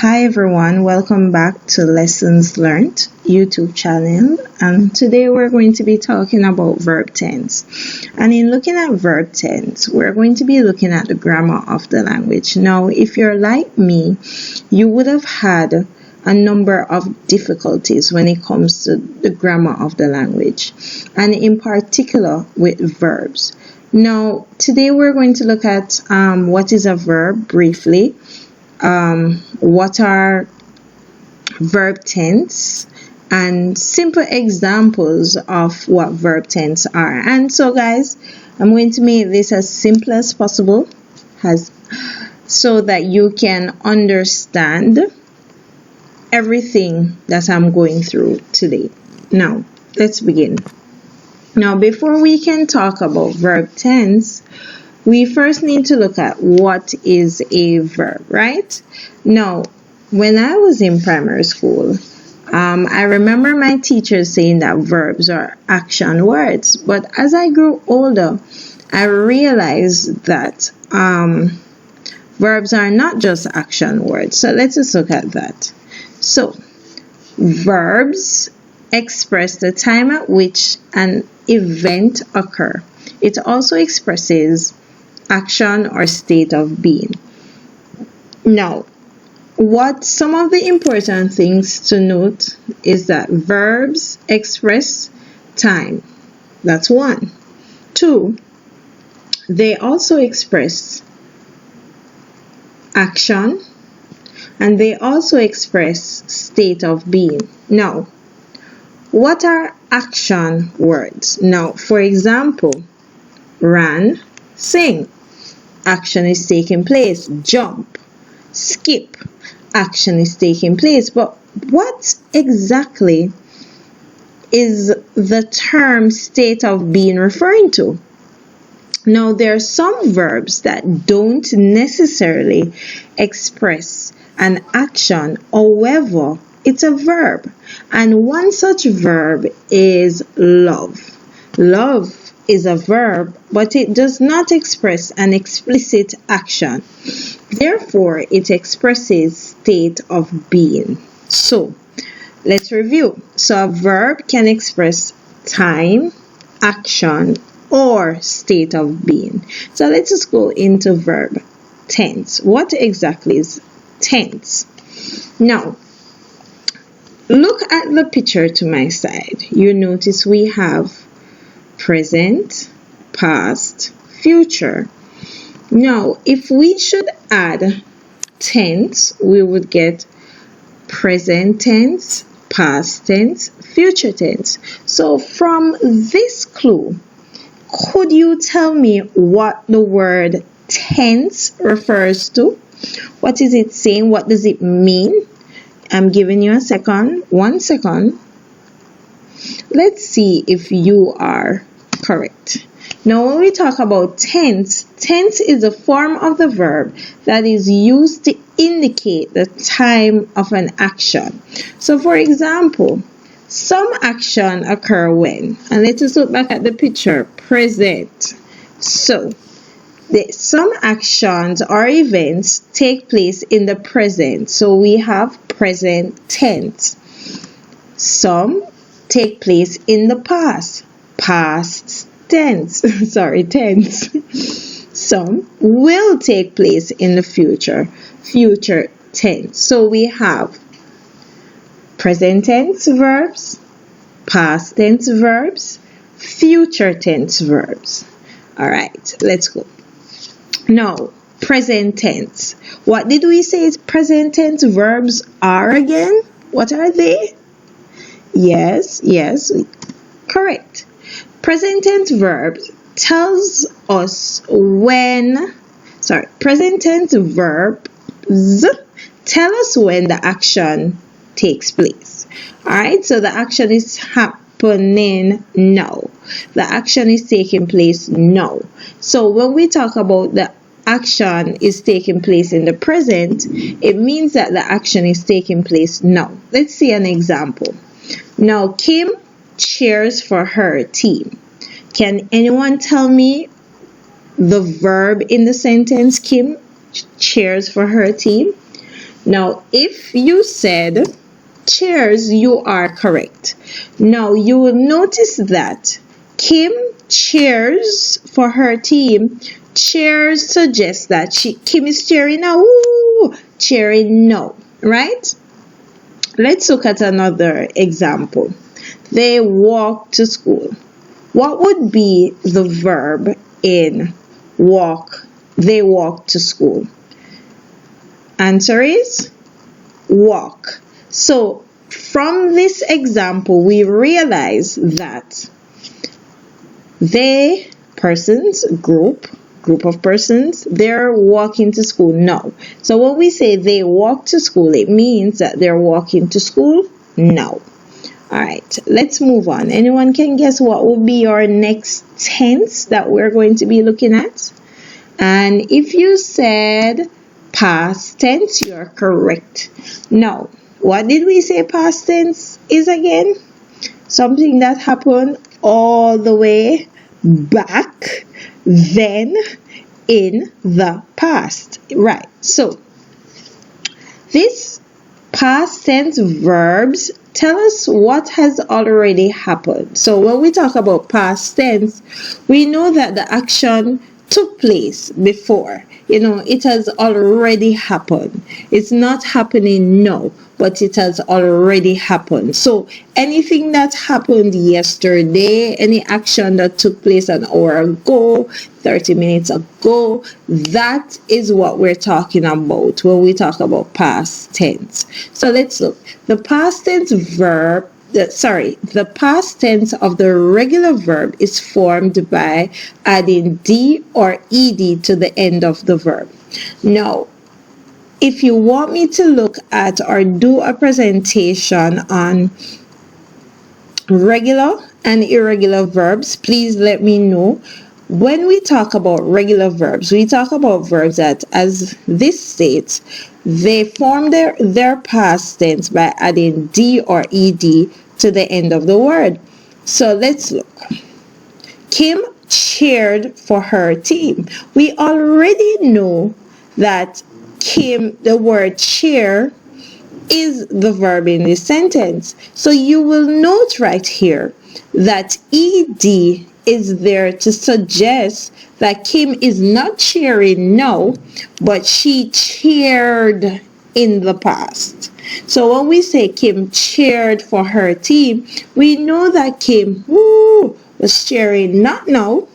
Hi everyone, welcome back to Lessons Learned YouTube channel, and today we're going to be talking about verb tense. And in looking at verb tense, we're going to be looking at the grammar of the language. Now, if you're like me, you would have had a number of difficulties when it comes to the grammar of the language, and in particular with verbs. Now, today we're going to look at what is a verb briefly. What are verb tense and simple examples of what verb tense are. And so guys, I'm going to make this as simple as possible so that you can understand everything that I'm going through today. Now, let's begin. Now, before we can talk about verb tense, we first need to look at what is a verb, right? Now, when I was in primary school, I remember my teacher saying that verbs are action words. But as I grew older, I realized that verbs are not just action words. So let's just look at that. So, verbs express the time at which an event occurs. It also expresses action or state of being. Now, what some of the important things to note is that verbs express time. That's one. Two, they also express action, and they also express state of being. Now, what are action words? Now, for example, run, sing. Action is taking place. Jump, skip, action is taking place. But what exactly is the term state of being referring to? Now, there are some verbs that don't necessarily express an action. However, it's a verb. And one such verb is love. Love is a verb, but it does not express an explicit action. Therefore, it expresses state of being. So, let's review. So, a verb can express time, action, or state of being. So, let's just go into verb tense. What exactly is tense? Now, look at the picture to my side. You notice we have present, past, future. Now, if we should add tense, we would get present tense, past tense, future tense. So from this clue, could you tell me what the word tense refers to? What is it saying? What does it mean? I'm giving you a second. 1 second. Let's see if you are correct. Now, when we talk about tense, tense is a form of the verb that is used to indicate the time of an action. So, for example, some action occur when, and let us look back at the picture, present. So, some actions or events take place in the present. So, we have present tense. Some take place in the past. Past tense. Tense. Some will take place in the future. Future tense. So we have present tense verbs, past tense verbs, future tense verbs. Alright, let's go. Now, present tense. What did we say present tense verbs are again? What are they? Yes, correct. Present tense verbs tells us present tense verbs tell us when the action takes place. Alright, so the action is happening now. The action is taking place now. So when we talk about the action is taking place in the present, it means that the action is taking place now. Let's see an example. Now, Kim cheers for her team. Can anyone tell me the verb in the sentence Kim cheers for her team? Now, if you said chairs, you are correct. Now, you will notice that Kim cheers for her team. Cheers suggests that Kim is cheering now. Woo! Cheering no, right? Let's look at another example. They walk to school. What would be the verb in walk? They walk to school. Answer is walk. So from this example, we realize that they, persons, group of persons, they're walking to school. No. So when we say they walk to school, it means that they're walking to school? No. Alright, let's move on. Anyone can guess what would be our next tense that we're going to be looking at? And if you said past tense, you're correct. Now, what did we say past tense is again? Something that happened all the way back then in the past. Right. So, this past tense verbs tell us what has already happened. So when we talk about past tense, we know that the action took place before. It has already happened. It's not happening now, but it has already happened. So anything that happened yesterday, any action that took place an hour ago, 30 minutes ago, that is what we're talking about when we talk about past tense. So let's look. The past tense the past tense of the regular verb is formed by adding d or ed to the end of the verb. Now, if you want me to look at or do a presentation on regular and irregular verbs, please let me know. When we talk about regular verbs, we talk about verbs that, as this states, they form their past tense by adding d or ed to the end of the word. So let's look. Kim cheered for her team. We already know that the word cheer is the verb in this sentence. So you will note right here that ed is there to suggest that Kim is not cheering now, but she cheered in the past. So when we say Kim cheered for her team, we know that Kim was cheering not now,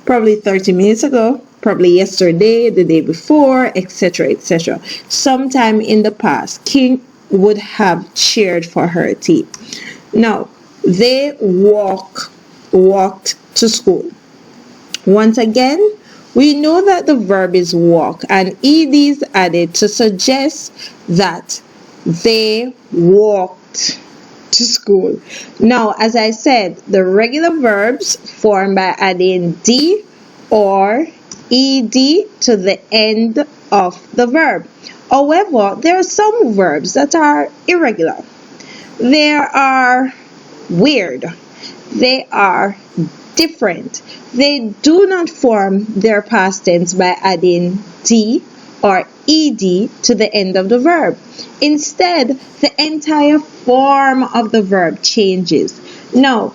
probably 30 minutes ago, probably yesterday, the day before, etc., etc. Sometime in the past, Kim would have cheered for her team. Now, they walked to school. Once again, we know that the verb is walk and ed is added to suggest that they walked to school. Now, as I said, the regular verbs form by adding d or ed to the end of the verb. However, there are some verbs that are irregular. They are weird. They are different. They do not form their past tense by adding d or ed to the end of the verb. Instead, the entire form of the verb changes. Now,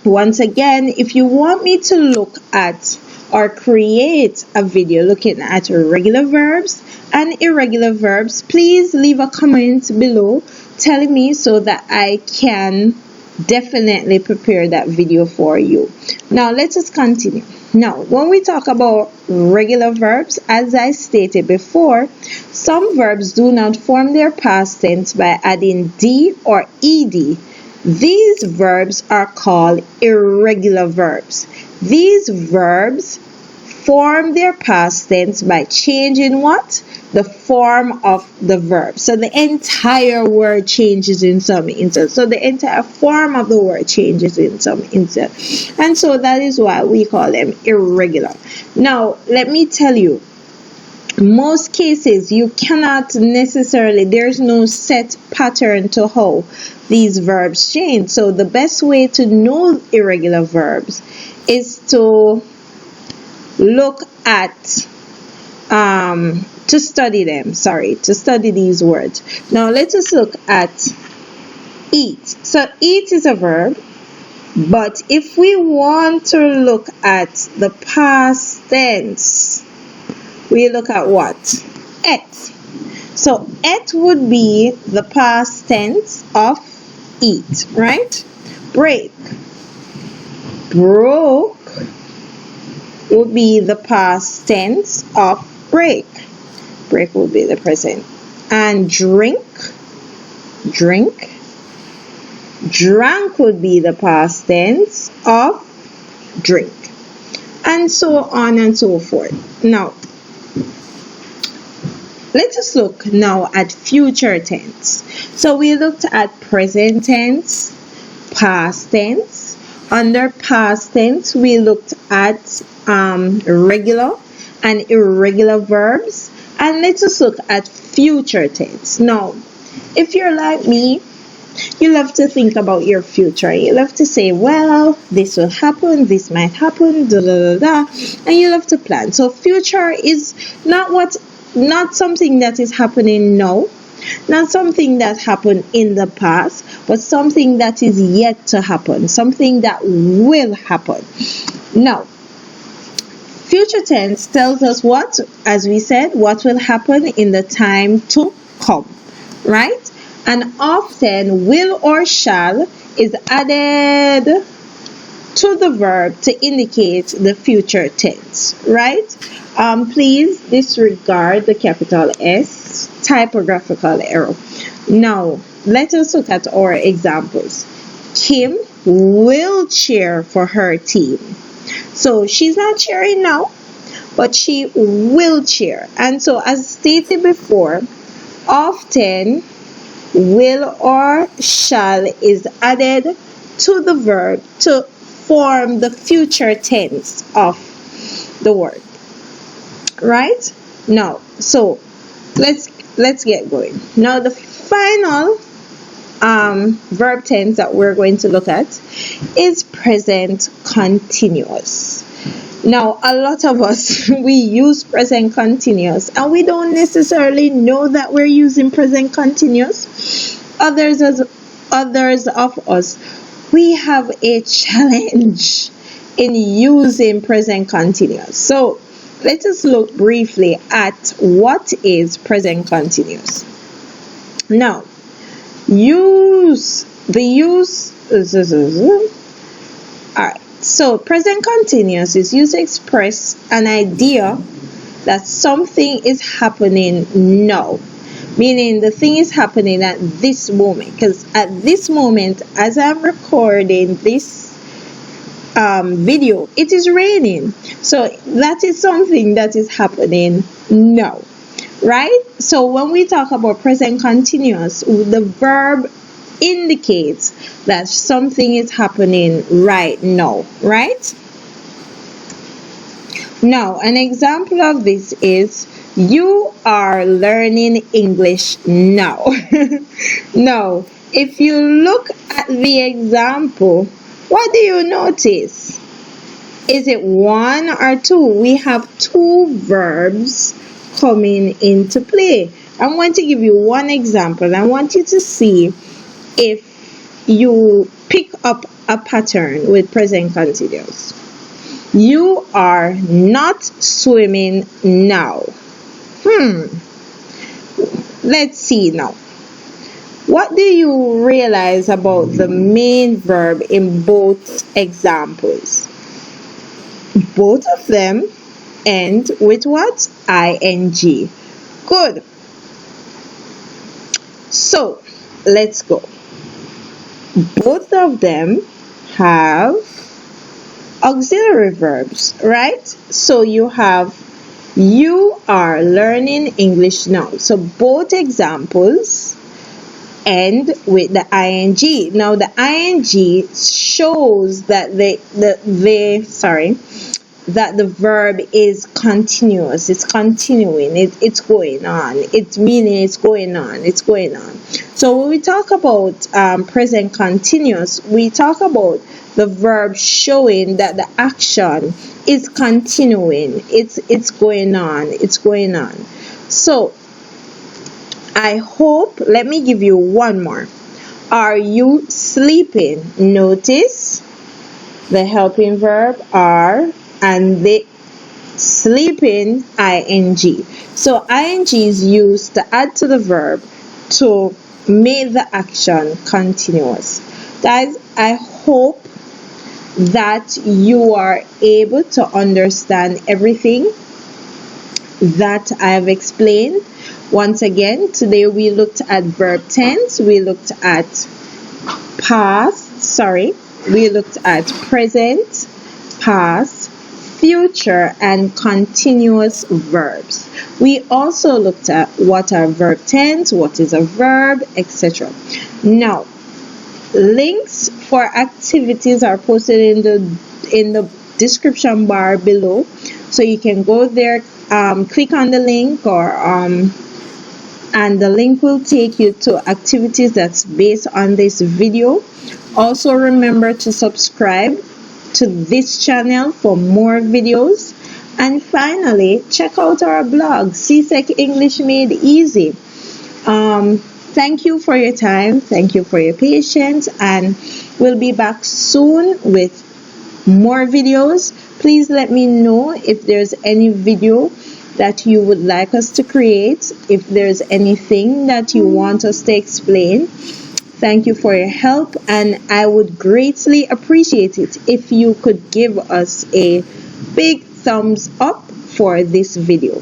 once again, if you want me to look at or create a video looking at regular verbs and irregular verbs, please leave a comment below telling me so that I can definitely prepare that video for you. Now let us continue. Now, when we talk about regular verbs, as I stated before, some verbs do not form their past tense by adding d or ed. These verbs are called irregular verbs. These verbs form their past tense by changing what? The form of the verb. So the entire word changes in some instance. So the entire form of the word changes in some instance. And so that is why we call them irregular. Now, let me tell you, most cases you cannot necessarily, there's no set pattern to how these verbs change. So the best way to know irregular verbs is to look at to study them, to study these words. Now let us look at eat. So eat is a verb, but if we want to look at the past tense, we look at what? Ate. So ate would be the past tense of eat, right? Break. Broke would be the past tense of break. Break would be the present. And drink. Drink. Drank would be the past tense of drink. And so on and so forth. Now, let us look now at future tense. So we looked at present tense, past tense. Under past tense, we looked at regular and irregular verbs. And let us look at future tense. Now, if you're like me, you love to think about your future. You love to say, well, this will happen, this might happen, da da da da, and you love to plan. So future is not something that is happening now, not something that happened in the past, but something that is yet to happen, something that will happen. Now, future tense tells us what, as we said, what will happen in the time to come, right? And often will or shall is added to the verb to indicate the future tense, right? Please disregard the capital S, typographical error. Now, let us look at our examples. Kim will cheer for her team. So she's not cheering now, but she will cheer. And so, as stated before, often will or shall is added to the verb to form the future tense of the word, right? Now, so let's get going. Now, the final verb tense that we're going to look at is present continuous. Now, a lot of us, we use present continuous and we don't necessarily know that we're using present continuous. Others of us, we have a challenge in using present continuous. So, let us look briefly at what is present continuous. Now, alright. So, present continuous is used to express an idea that something is happening now. Meaning the thing is happening at this moment. Because at this moment, as I'm recording this video, it is raining. So, that is something that is happening now. Right? So, when we talk about present continuous, the verb indicates that something is happening right now, right? Now, an example of this is you are learning English now. Now, if you look at the example, what do you notice? Is it one or two? We have two verbs coming into play. I'm going to give you one example. I want you to see if you pick up a pattern with present continuous. You are not swimming now. Let's see now. What do you realize about the main verb in both examples? Both of them end with what? ing. Good. So, let's go. Both of them have auxiliary verbs, right? So you have you are learning English now. So both examples end with the ing. Now the ing shows that that the verb is continuous. It's continuing. It's going on. It's meaning it's going on. It's going on. So when we talk about present continuous, we talk about the verb showing that the action is continuing. It's going on. It's going on. So I hope, let me give you one more. Are you sleeping? Notice the helping verb are and the sleeping ing. So ing is used to add to the verb to make the action continuous. Guys, I hope that you are able to understand everything that I've explained. Once again, today we looked at verb tense, we looked at we looked at present, past, future, and continuous verbs. We also looked at what are verb tense, what is a verb, etc. Now, links for activities are posted in the description bar below, so you can go there, click on the link, or and the link will take you to activities that's based on this video. Also remember to subscribe to this channel for more videos, and finally check out our blog, CSEC English Made Easy. Thank you for your time, thank you for your patience, and we'll be back soon with more videos. Please let me know if there's any video that you would like us to create, if there's anything that you want us to explain. Thank you for your help, and I would greatly appreciate it if you could give us a big thumbs up for this video.